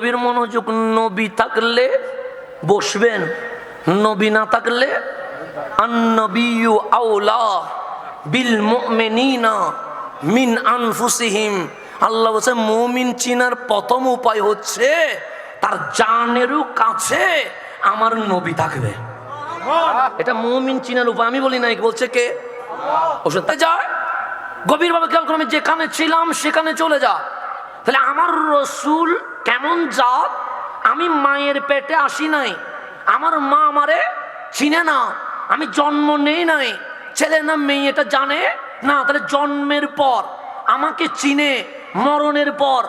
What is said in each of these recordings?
নবীর মনোযোগ, নবী থাকলে বসবেন, নবী না থাকলে আন-নবিয়্যু আওলা বিল মুমিনিনা মিন আনফুসিহিম। আল্লাহ বলেন মুমিন চিনার প্রথম উপায় হচ্ছে তার জানেরও কাছে আমার নবী থাকবে। এটা মুমিন চিনার উপায়, আমি বলি নাই, বলছে কে? ওষুধ যায় গভীরভাবে খেয়াল করে, আমি যেখানে ছিলাম সেখানে চলে যা। তাহলে আমার রসুল কেমন জাত? আমি মায়ের পেটে আসি নাই, আমার মা আমারে চিনে না, আমি জন্ম নেই নাই, ছেলে না মেয়ে এটা জানে না। তাহলে জন্মের পর আমাকে চিনে, মরণের পর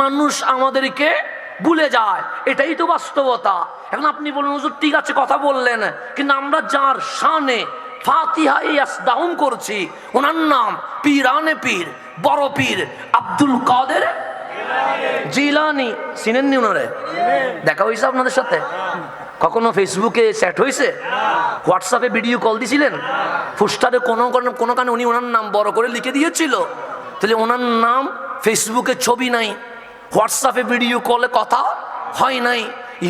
মানুষ আমাদেরকে ভুলে যায়, এটাই তো বাস্তবতা। এখন আপনি বলুন হুজুর ঠিক আছে কথা বললেন, কিন্তু আমরা যার শানে ফাতিহা ইয়াসদাউম করছি, ওনার নাম পীরানে পীর, বড় পীর আব্দুল কাদের জিলানী। চিনেননি ওনারে? দেখা হয়েছে আপনাদের সাথে? কখনো ফেসবুকে চ্যাট হয়েছে? হোয়াটসঅ্যাপে ভিডিও কল দিছিলেন? পোস্টারে কোনো কারণে উনি ওনার নাম বড় করে লিখে দিয়েছিল। তাহলে ওনার নাম ফেসবুকে ছবি নাই, হোয়াটসঅ্যাপে ভিডিও কলে কথা হয় নাই,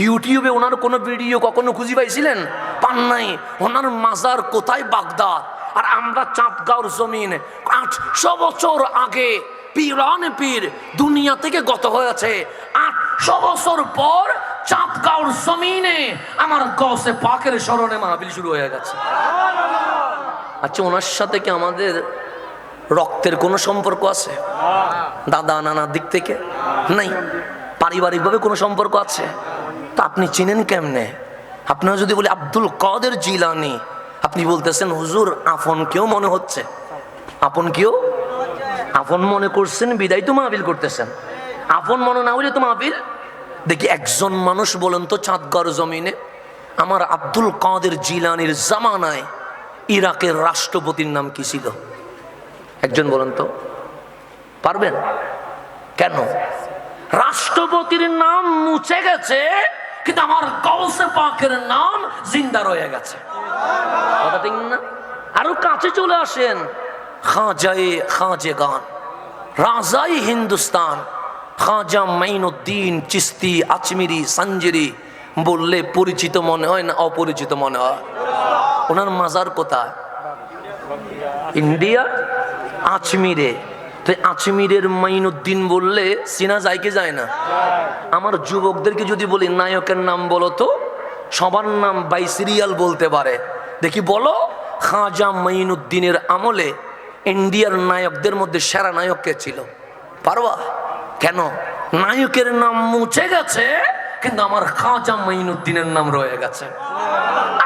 ইউটিউবে ওনার কোনো ভিডিও কখনো খুঁজে পাইছিলেন? পান নাই। ওনার মাজার কোথায়? বাগদাদ। আর আমরা চাঁদগাঁওর জমিন। 800 বছর আগে পীরানে পীর দুনিয়া থেকে গত হয়েছে। 800 বছর পর চাঁদগাঁওর জমিনে আমার গৌসে পাকের স্মরণে মাহফিল শুরু হয়ে গেছে। আচ্ছা, ওনার সাথে কি আমাদের রক্তের কোনো সম্পর্ক আছে? দাদা নানার দিক থেকে নাই। পারিবারিকভাবে কোনো সম্পর্ক আছে? তা আপনি চিনেন কেমনে? আপনারা যদি বলি আব্দুল কাদের জিলানী, আপনি বলতেছেন হুজুর আপন কেউ মনে হচ্ছে। আপন কেউ আপন মনে করছেন বিদায় তো মাহফিল করতেছেন। আপন মনে না হলে তো মাহফিল। দেখি একজন মানুষ বলেন তো চাঁদগাঁওর জমিনে আমার আব্দুল কাদের জিলানীর জামানায় ইরাকের রাষ্ট্রপতির নাম কি ছিল? একজন বলেন তো, পারবেন? কেন? রাষ্ট্রপতির নাম মুছে গেছে, কিন্তু আমার গৌসে পাকের নাম জিন্দা রয়ে গেছে। কথা ঠিক না? আরো কাছে চলে আসেন, খাজেগান, রাজাই হিন্দুস্তান, খাজা মাইনুদ্দিন চিস্তি আজমিরি সঞ্জেরি বললে পরিচিত মনে হয় না অপরিচিত মনে হয়? ওনার মাজার কোথায়? ইন্ডিয়া আজমিরে। তো আজমিরের মাইনুদ্দিন বললে চিনা যায় কি যায় না? আমার যুবকদেরকে যদি বলি নায়কের নাম বলো তো, সবার নাম বাই সিরিয়াল বলতে পারে। দেখি বলো, খাজা মাইনুদ্দিনের আমলে ইন্ডিয়ার নায়কদের মধ্যে সেরা নায়ক কে ছিল? পারবা? কেন? নায়কের নাম মুছে গেছে, কিন্তু আমার খাজা মাইনুদ্দিনের নাম রয়ে গেছে।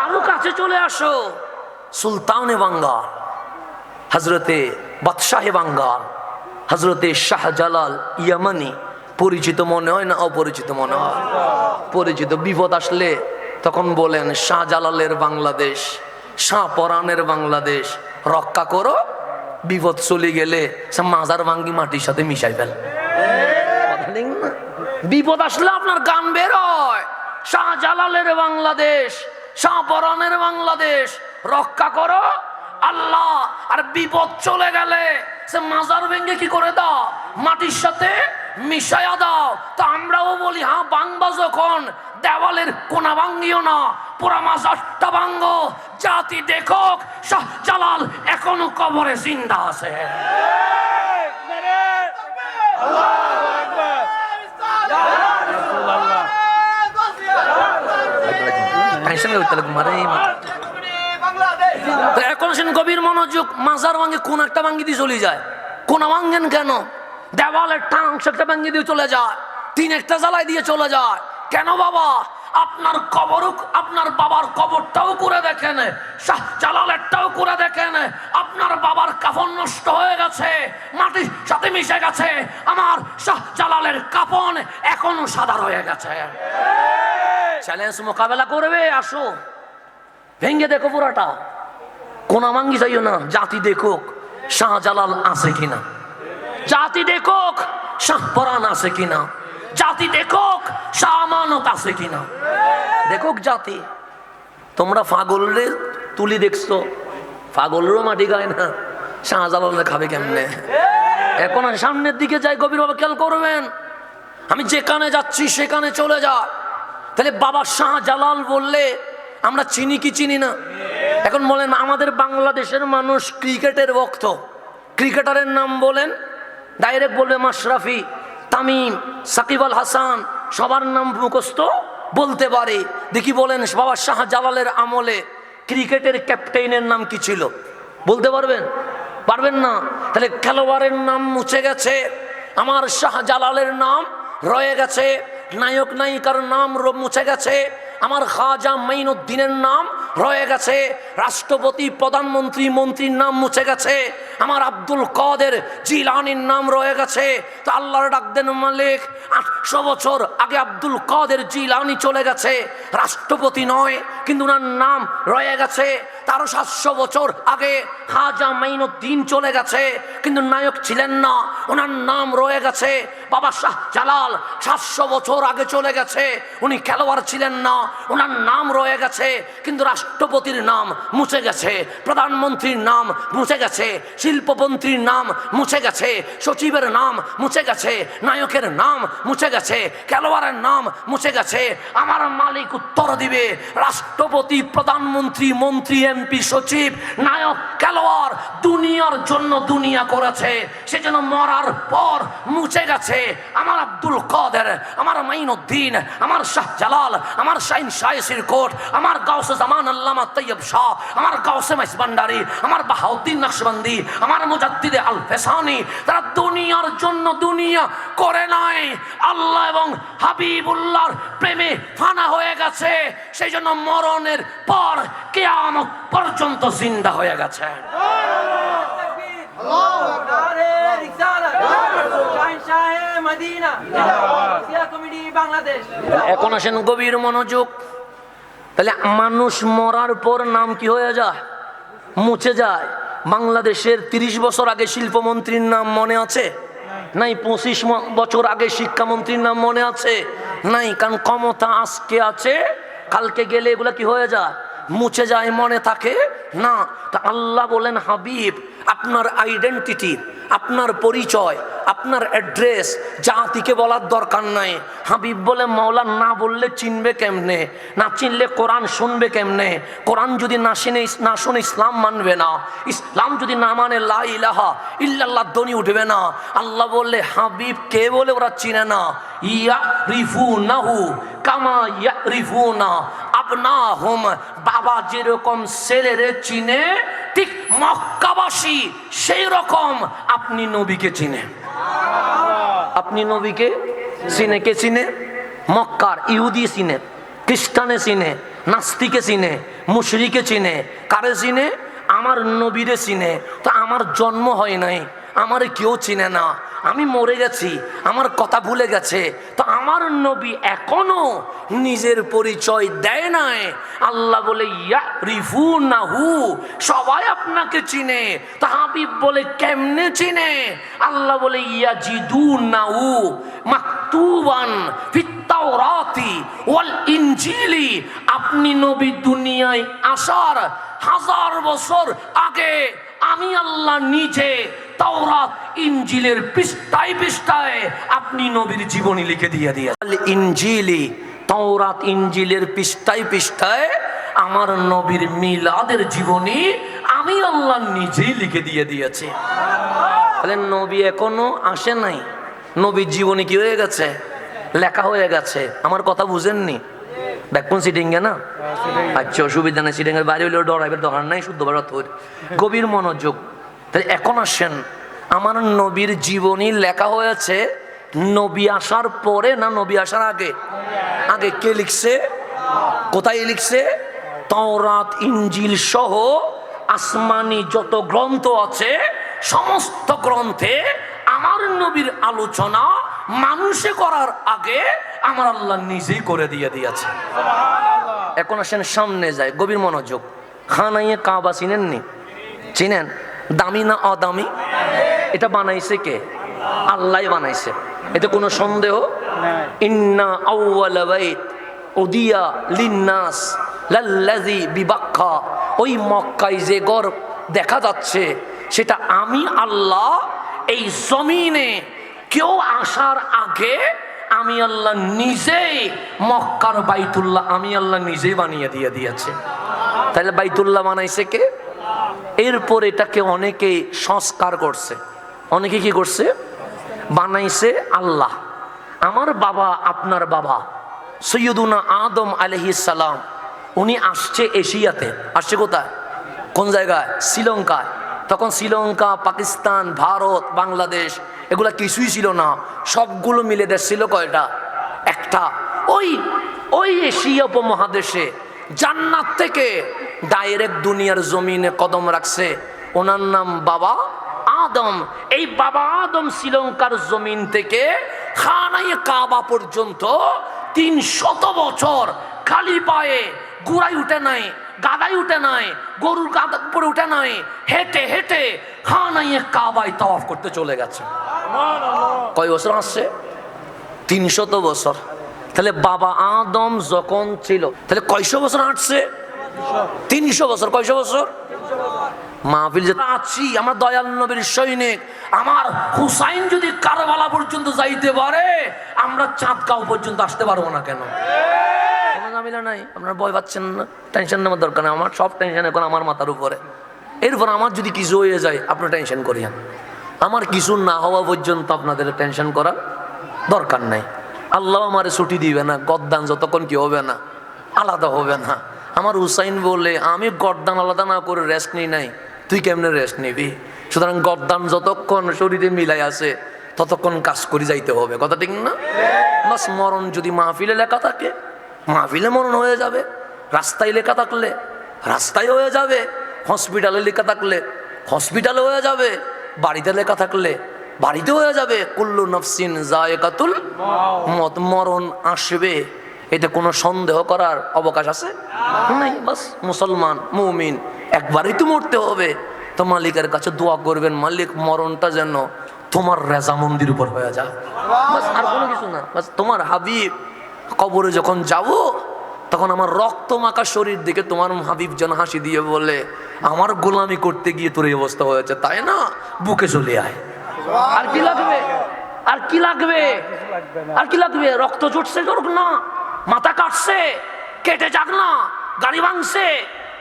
আরো কাছে চলে আসো, সুলতানে বাঙ্গাল, হজরতে বাদশাহে বাঙ্গাল, হজরতে শাহজালাল ইয়ামানি। পরিচিত মনে হয় না অপরিচিত মনে হয়? পরিচিত। বিপদ আসলে তখন বলেন শাহজালালের বাংলাদেশ, শাহপরানের বাংলাদেশ রক্ষা করো, বিপদ চলে গেলে মাজার ভাঙ্গি মাটির সাথে মিশাই ফেল। বিপদ আসলে আপনার গান বের হয়, শাহজালালের বাংলাদেশ, শাহপরানের বাংলাদেশ রক্ষা করো আল্লাহ। আর বিপদ চলে গেলে সে মাজার ভেঙ্গে কি করে দাও? মাটির সাথে মিশাইয়া দাও। তো আমরাও বলি হ্যাঁ বাংবা যখন, দেওয়ালের কোনা ভাঙ্গিও না, পুরা মাজারটা ভাঙ্গো। জাতি দেখুক শাহজালাল এখনো কবরে জিন্দা আছে। এখন গভীর মনোযোগ, মাজার ভাঙ্গে কোন একটা ভাঙ্গি দিয়ে চলে যায়। কোনা ভাঙ্গেন কেন? দেওয়ালের টাংশ একটা ভাঙ্গি দিয়ে চলে যায়, তিন একটা জ্বালাই দিয়ে চলে যায়। কেন বাবা? আপনার কবর, আপনার বাবার কবরটাও করে দেখেন, শাহজালালেরটাও করে দেখেন। আপনার বাবার কাফন নষ্ট হয়ে গেছে, মাটির সাথে মিশে গেছে, আমার শাহজালালের কাফন এখনো সাদা রয়ে গেছে। চ্যালেঞ্জ মোকাবেলা করবে, আসো ভেঙ্গে দেখো পুরাটা। কোনা ভাঙ্গি যাইও না, জাতি দেখুক শাহজালাল আছে কিনা, জাতি দেখুক শাহপরান আছে কিনা, জাতি দেখুক শাহ আমানত আছে কিনা। দেখুক জাতি। তোমরা পাগলের তুলি দেখছো, পাগলেরও মাটি গায় না, শাহজালাল খাবে কেমনে? এখন সামনের দিকে যাই, গভীরভাবে খেয়াল করবেন। আমি যেখানে যাচ্ছি সেখানে চলে যায়। তাহলে বাবা শাহজালাল বললে আমরা চিনি কি চিনি না? এখন বলেন আমাদের বাংলাদেশের মানুষ ক্রিকেটের ভক্ত, ক্রিকেটারের নাম বলেন ডাইরেক্ট বলবে মাশরাফি, তামিম, সাকিব আল হাসান, সবার নাম মুখস্থ বলতে পারে। দেখি বলেন বাবা শাহজালালের আমলে ক্রিকেটের ক্যাপ্টেনের নাম কি ছিল? বলতে পারবেন? পারবেন না। তাহলে খেলোয়াড়ের নাম মুছে গেছে, আমার শাহজালালের নাম রয়ে গেছে। নায়ক নায়িকার নাম মুছে গেছে, আমার খাজা মাইনুদ্দিনের নাম রয়ে গেছে। রাষ্ট্রপতি, প্রধানমন্ত্রী, মন্ত্রীর নাম মুছে গেছে, আমার আব্দুল কাদের জিলানির নাম রয়ে গেছে। তো আল্লাহর ডাক দেন মালিক, 800 বছর আগে আব্দুল কাদের জিলানি চলে গেছে, রাষ্ট্রপতি নয় কিন্তু ওনার নাম রয়ে গেছে। তারও 700 বছর আগে খাজা মাইনুদ্দিন চলে গেছে কিন্তু নায়ক ছিলেন না, ওনার নাম রয়ে গেছে। বাবা শাহজালাল 700 বছর আগে চলে গেছে, উনি খেলোয়াড় ছিলেন না, ওনার নাম রয়ে গেছে কিন্তু রাষ্ট্রপতির নাম মুছে গেছে, প্রধানমন্ত্রীর নাম মুছে গেছে, শিল্পমন্ত্রীর নাম মুছে গেছে, সচিবের নাম মুছে গেছে, নায়কের নাম মুছে গেছে, খেলোয়াড়ের নাম মুছে গেছে। আমার মালিক উত্তর দিবে, রাষ্ট্রপতি, প্রধানমন্ত্রী, মন্ত্রী, এমপি, সচিব, নায়ক, খেলোয়াড় দুনিয়ার জন্য দুনিয়া করেছে, সেজন্য মরার পর মুছে গেছে। আমার আব্দুল কাদের, আমার মাইনুদ্দিন, আমার শাহজালাল, আমার শাহিন শাহেসির কোট, আমার গাউসে জামান আল্লামা তৈয়ব শাহ, আমার গাউসে মাইজভান্ডারি, আমার বাহাউদ্দিন নকশবন্দি, আমার মুজাদ্দিদে আল ফেসানি, তারা দুনিয়ার জন্য দুনিয়া করে নাই, আল্লাহ এবং হাবিবুল্লাহর প্রেমে ফানা হয়ে গেছে, সেই জন্য মরণের পর কিয়ামত পর্যন্ত জিন্দা হয়ে গেছে। এখন আসেন গভীর মনোযোগ। তাহলে মানুষ মরার পর নাম কি হয়ে যায়? মুছে যায়। বাংলাদেশের 30 বছর আগে শিল্পমন্ত্রীর নাম মনে আছে? নাই। 25 বছর আগে শিক্ষামন্ত্রীর নাম মনে আছে? নাই। কারণ ক্ষমতা আজকে আছে, কালকে গেলে এগুলা কি হয়ে যায়? মুছে যায়, মনে থাকে না। তা আল্লাহ বলেন, হাবিব আপনার আইডেন্টিটি, আপনার পরিচয়, আপনার অ্যাড্রেস জাতিকে বলার দরকার নাই। হাবিব বলে মাওলা না বললে চিনবে কেমনে? না চিনলে কোরআন শুনবে কেমনে? কোরআন যদি না শুনে ইসলাম মানবে না, ইসলাম যদি না মানে লা ইলাহা ইল্লাল্লাহ ধ্বনি উঠবে না। আল্লাহ বললে হাবিব কে বলে ওরা চিনে না। ইয়ারিফুনাহু কামা ইয়ারিফুনা আবনাহুম, বাবা যেরকম ছেলেরে চিনে ঠিক মক্কাবাসী সেই রকম আপনি নবীকে চিনে। আপনি নবীকে চিনে। কে চিনে? মক্কার ইহুদি চিনে, খ্রিস্টানে চিনে, নাস্তিকে চিনে, মুশরিকে চিনে। কারে চিনে? আমার নবীরে চিনে। তো আমার জন্ম হয় নাই, আমারে কেউ চিনে না, আমি মরে গেছি, আমার কথা ভুলে গেছে, তো আমার নবী এখনো নিজের পরিচয় দেয় নাই। আল্লাহ বলে ইয়ারিফুনাহু, সবাই আপনাকে চিনে। তা হাবিব বলে কেমনে চিনে? আল্লাহ বলে ইয়াজিদুনাহু মাকতুবান ফিত তাওরাতি ওয়াল ইনজিলি, আপনি নবী দুনিয়ায় আসার 1000 বছর আগে আমি আল্লাহ নিজে তাওরাত ইনজিলের পৃষ্ঠায় পৃষ্ঠায় আপনি নবীর জীবনী লিখে দিয়ে দিয়েছেন। ইনজিলি, তাওরাত ইনজিলের পৃষ্ঠায় পৃষ্ঠায় আমার নবীর মিলাদের জীবনী আমি আল্লাহ নিজেই লিখে দিয়ে দিয়েছি। তাহলে নবী এখনো আসে নাই, নবীর জীবনী কি হয়ে গেছে? লেখা হয়ে গেছে। আমার কথা বুঝেননি? ব্যাকুন সিটিংয়ে না? আচ্ছা, অসুবিধা নেই, সিটিংয়ের বাইরে হলেও ডরাইবের দরকার নাই, শুদ্ধ ভাবে গভীর মনোযোগ। তাহলে এখন আসেন, আমার নবীর জীবনী লেখা হয়েছে নবী আসার পরে না নবী আসার আগে? আগে। কে লিখছে? কোথায় লিখছে? তাওরাত ইনজিল সহ আসমানি যত গ্রন্থ আছে সমস্ত গ্রন্থে আমার নবীর আলোচনা মানুষে করার আগে আমার আল্লাহ নিজেই করে দিয়ে দিয়েছে। এখন আসেন সামনে যায়, গভীর মনোযোগ। খানাইয়ে কাবা চিনেননি? চিনেন? দামি না অদামি? এটা বানাইছে কে? আল্লাহ বানাইছে, এতে কোনো সন্দেহ? ইন্না আউওয়ালা বাইত উদিয়া লিন্নাস লাল্লাযী বিবাক্কা, ওই মক্কায় যে ঘর দেখা যাচ্ছে সেটা আমি আল্লাহ এই জমিনে কেউ আসার আগে আমি আল্লাহ নিজেই মক্কার বাইতুল্লাহ আমি আল্লাহ নিজেই বানিয়ে দিয়েছে। তাহলে বাইতুল্লাহ বানাইছে কে? এরপর এটাকে অনেকেই সংস্কার করছে। অনেকে কি করছে? বানাইছে আল্লাহ। আমার বাবা, আপনার বাবা সৈয়দুনা আদম আলাইহিস সালাম, উনি আসছে এশিয়াতে। আসছে কোথায়? কোন জায়গায়? শ্রীলঙ্কায়। তখন শ্রীলঙ্কা, পাকিস্তান, ভারত, বাংলাদেশ এগুলা কিছুই ছিল না। সবগুলো মিলে দেশ ছিল কয়টা? একটা। ওই এশিয়া উপমহাদেশে জান্নাত থেকে ডাইরেক্ট দুনিয়ার জমিনে কদম রাখছে ওনার নাম বাবা আদম। এই বাবা আদম শ্রীলঙ্কার জমিন থেকে খানায়ে কাবা পর্যন্ত ৩০০ বছর খালি পায়ে, গুড়াই উঠে নাই, গাদাই উঠে নাই, গরুর গাদা উপরে উঠে নাই, হেঁটে হেঁটে খানায়ে কাবায় তাওয়াফ করতে চলে গেছে। কয় বছর আসছে? ৩০০ বছর। তাহলে বাবা আদম যখন ছিল, তাহলে কয়শো বছর হাঁটছে? ৩০০ বছর। কয়শো বছর? মাহফিল যে আছি, আমার দয়াল নবীর সৈনিক আমার হুসাইন যদি কারবালা পর্যন্ত যাইতে পারে, আমরা চাঁদগাঁও পর্যন্ত আসতে পারবো না কেন? কোনো ঝামেলা নাই। আপনারা ভয় পাচ্ছেন না, টেনশন নেওয়ার দরকার নেই। আমার সব টেনশন এখন আমার মাথার উপরে। এরপর আমার যদি কিছু হয়ে যায় আপনি টেনশন করিয়েন। আমার কিছু না হওয়া পর্যন্ত আপনাদের টেনশন করার দরকার নাই। আল্লাহ আমারে ছুটি দিবে না, গদ্দান যতক্ষণ কি হবে না, আলাদা হবে না। আমার হুসাইন বলে আমি গদ্দান আলাদা না করে রেস্ট নিই নাই, তুই কেমনে রেস্ট নিবি? সুতরাং গদ্দান যতক্ষণ শরীরে মিলাই আছে ততক্ষণ কাজ করে যাইতে হবে। কথা ঠিক না? বাস মরণ যদি মাহফিলে লেখা থাকে, মাহফিলে মরণ হয়ে যাবে। রাস্তায় লেখা থাকলে রাস্তায় হয়ে যাবে। হসপিটালে লেখা থাকলে হসপিটালে হয়ে যাবে। বাড়িতে লেখা থাকলে বাড়িতে হয়ে যাবে। কুল্লু নাফসিন যায়কাতুল মওত, মরণ আসবে, এটা কোনো সন্দেহ করার অবকাশ আছে নাই। বাস মুসলমান মুমিন একবারই তো মরতে হবে। তো মালিকের কাছে দোয়া করবেন, মালিক মরণটা যেন তোমার রেজামন্দির উপর হয়ে যায়। বাস আর কোনো কিছু না। বাস তোমার হাবিব কবরে যখন যাব তখন আমার রক্ত মাখা শরীর দিকে তোমার হাবিব যেন হাসি দিয়ে বলে, আমার গোলামি করতে গিয়ে তোর এই অবস্থা হয়েছে, তাই না? বুকে চলে আয়। আর কি লাগবে? আর কি লাগবে? আর কি লাগবে? রক্ত জুটছে জোরক না, মাথা কাটছে কেটে যাক না, গাড়ি ভাঙছে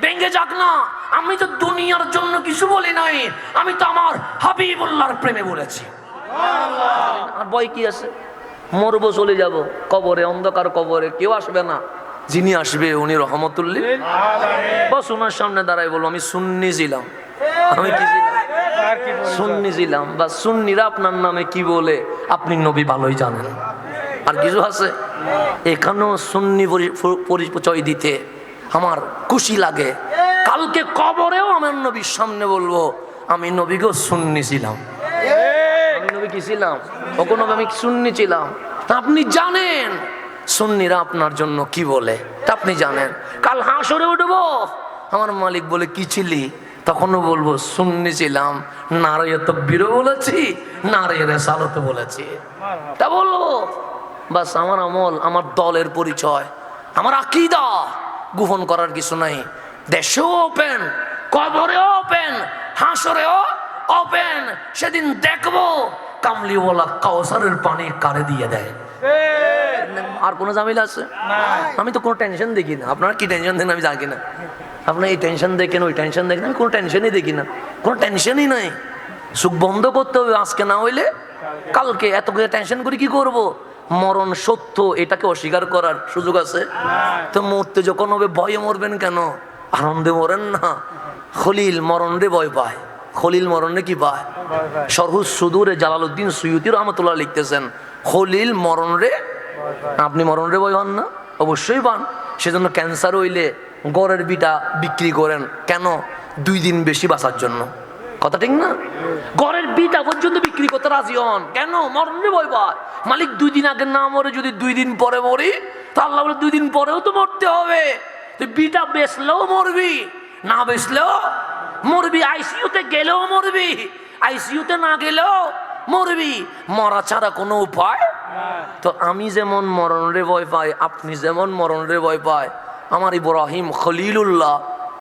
ভেঙে যাক না। আমি তো দুনিয়ার জন্য কিছু বলি নাই, আমি তো আমার হাবিবুল্লাহর প্রেমে বলেছি। আর ভয় কি আছে? মরবো, চলে যাব কবরে, অন্ধকার কবরে, কেউ আসবে না। যিনি আসবে উনি রহমতুল্লিল আলামিন। বস ওনার সামনে দাঁড়াই বলবো আমি সুন্নি ছিলাম। আমি কি ছিলাম? সুন্নি ছিলাম। বা সুন্নিরা আপনার নামে কি বলে আপনি নবী ভালোই জানেন। আর কিছু আছে? এখানেও সুন্নি পরিচয় দিতে আমার খুশি লাগে। কালকে কবরেও আমার নবীর সামনে বলবো আমি নবীকেও সুন্নি ছিলাম। আমি নবী কি ছিলাম? ওকে নবী আমি সুন্নি ছিলাম। আপনি জানেন সুন্নিরা আপনার জন্য কি বলে, তা আপনি জানেন। কাল হাসরে উঠবো, আমার মালিক বলে কি ছিলি? তখনও বলবো সুন্নি ছিলাম। নারে তাকবীরও বলেছি, নারে রিসালাতও বলেছি, তা বলবো। বাস আমার আমল, আমার দলের পরিচয়, আমার আকীদা গোপন করার কিছু নাই। দেশেও ওপেন, কবরেও ওপেন, হাসরেও ওপেন। সেদিন দেখবো কামলিওয়ালা কাউসারের পানি কারে দিয়ে দেয়। আর কোনো ঝামেলা আছে? আমি তো কোনো টেনশন দেখি না। আপনারা কি টেনশন দেন আমি জানি না। আপনার এই টেনশন দেখেন, ওই টেনশন দেখেন, আমি কোনো টেনশনই দেখি না। কোনো টেনশনই নাই। সুখ বন্ধ করতে হবে, আজকে না হইলে কালকে। এত করে টেনশন করে কি করব? মরণ সত্য, এটাকে অস্বীকার করার সুযোগ আছে? তো মরতে যখন হবে ভয়ে মরবেন কেন? আনন্দে মরেন না। খলিল মরণ রে ভয় পায়। খলিল মরণ রে কি পায়? সরহুস সুদূরে জালালউদ্দিন সুয়ুতি রহমতুল্লাহ লিখতেছেন খলিল মরণ রে। আপনি মরণ রে ভয় পান না? অবশ্যই পান। সেজন্য ক্যান্সার হইলে গড়ের বিটা বিক্রি করেন কেন? 2 দিন বেশি বাঁচার জন্য। কথা ঠিক না? গড়ের বিটা পর্যন্ত বিক্রি করতে রাজি হন কেন? মরণ রে ভয় পায়। মালিক 2 দিন আগে না মরে যদি 2 দিন পরে মরি, তা আল্লাহ বলে 2 দিন পরেও তো মরতে হবে। তুই বিটা বেচলেও মরবি, না বেচলেও মরবি। আইসিইউতে গেলেও মরবি, আইসিইউতে না গেলেও মরবি। মরা ছাড়া কোনো উপায়। তো আমি যেমন মরণ রে ভয় পাই, আপনি যেমন মরণ রে ভয় পায়, আমার ইব্রাহিম খলিলুল্লাহ